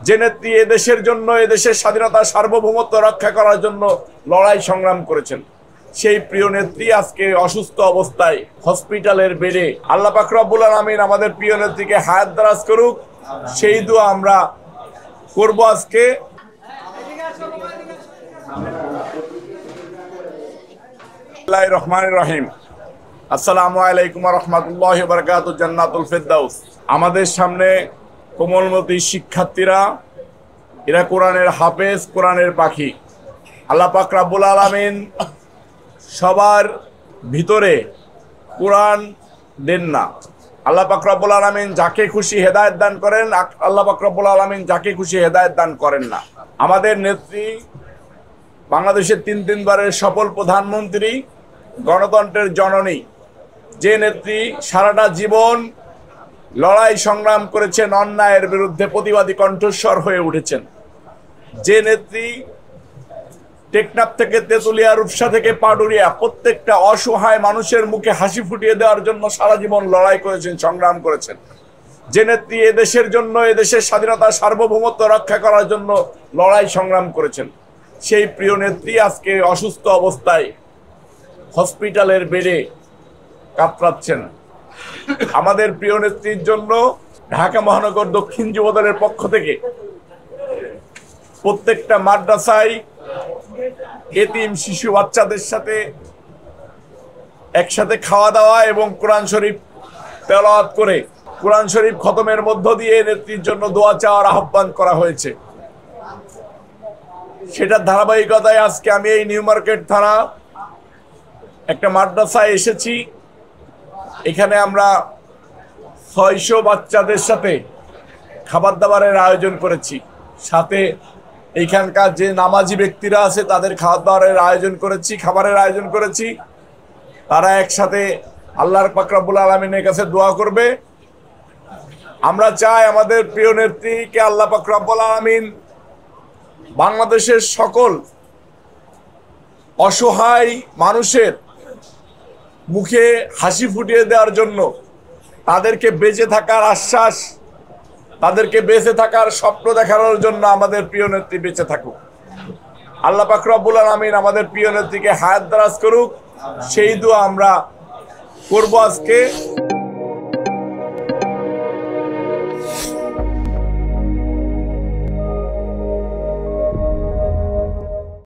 যে নেত্রী এদেশের জন্য, এদেশের স্বাধীনতা সার্বভৌমত্ব রক্ষা করার জন্য লড়াই সংগ্রাম করেছেন, সেই প্রিয় নেত্রী আজকে অসুস্থ অবস্থায় হসপিটালের বেডে। আল্লাহ পাক রব্বুল আলামিন আমাদের প্রিয় নেত্রীকে হায়াত দারাজ করুক, সেই দোয়া আমরা করব আজকে। বিসমিল্লাহির রহমানির রহিম। আসসালামু আলাইকুম ওয়া রাহমাতুল্লাহি ওয়া বারাকাতুহু। জান্নাতুল ফেরদাউস। আমাদের সামনে কোমলমতি শিক্ষার্থীরা, এরা কোরআনের হাফেজ, কোরআনের পাখি। আল্লাহ পাক রব্বুল আলামিন সবার ভিতরে কোরআন দেন না। আল্লাহ পাক রব্বুল আলামিন যাকে খুশি হেদায়েত দান করেন, আল্লাহ পাক রব্বুল আলামিন যাকে খুশি হেদায়েত দান করেন না। আমাদের নেত্রী, বাংলাদেশের তিনবারের সফল প্রধানমন্ত্রী, গণতন্ত্রের জননী, যে নেত্রী সারাটা জীবন লড়াই সংগ্রাম করেছেন, অন্যায়ের বিরুদ্ধে প্রতিবাদী কণ্ঠস্বর হয়ে উঠেছেন, যে নেত্রী টেকনাফ থেকে তেতুলিয়া, রূপসা থেকে পাডুরিয়া প্রত্যেকটা অসহায় মানুষের মুখে হাসি ফুটিয়ে দেওয়ার জন্য সারা জীবন লড়াই করেছেন, সংগ্রাম করেছেন, যে নেত্রী এদেশের জন্য, এদেশের স্বাধীনতা সার্বভৌমত্ব রক্ষা করার জন্য লড়াই সংগ্রাম করেছেন, সেই প্রিয় নেত্রী আজকে অসুস্থ অবস্থায় হসপিটালের বেডে কাতরাচ্ছেন। আমাদের প্রিয় নেত্রীর জন্য ঢাকা মহানগর দক্ষিণ যুবদলের পক্ষ থেকে প্রত্যেকটা মাদ্রাসায় এতিম শিশু বাচ্চাদের সাথে একসাথে খাওয়া দাওয়া এবং কোরআন শরীফ তেলাওয়াত করে কোরআন শরীফ খতমের মধ্য দিয়ে নেত্রীর জন্য দোয়া চাওয়ার আহ্বান করা হয়েছে। সেটার ধারাবাহিকতায় আজকে আমি এই নিউ মার্কেট থানা একটা মাদ্রাসায় এসেছি। এখানে আমরা 600 বাচ্চাদের সাথে খাবার দাবারের আয়োজন করেছি, সাথে এইখানকার যে নামাজি ব্যক্তিরা আছে তাদের খাবার দাবারের আয়োজন করেছি, খাবারের আয়োজন করেছি। তারা একসাথে আল্লাহর পাক রব্বুল আলামিনের কাছে দোয়া করবে। আমরা চাই আমাদের প্রিয় নেত্রীকে আল্লাহ পাক রব্বুল আলামিন বাংলাদেশের সকল অসহায় মানুষের মুখে হাসি ফুটিয়ে দেওয়ার জন্য, তাদেরকে বেঁচে থাকার আশ্বাস, তাদেরকে বেঁচে থাকার স্বপ্ন দেখানোর জন্য আমাদের প্রিয় নেত্রী বেঁচে থাকুক। আল্লাহ পাক রব্বুল আলামিন আমাদের প্রিয় নেত্রীকে হায়াত দারাজ করুক, সেই দোয়া আমরা করব আজকে।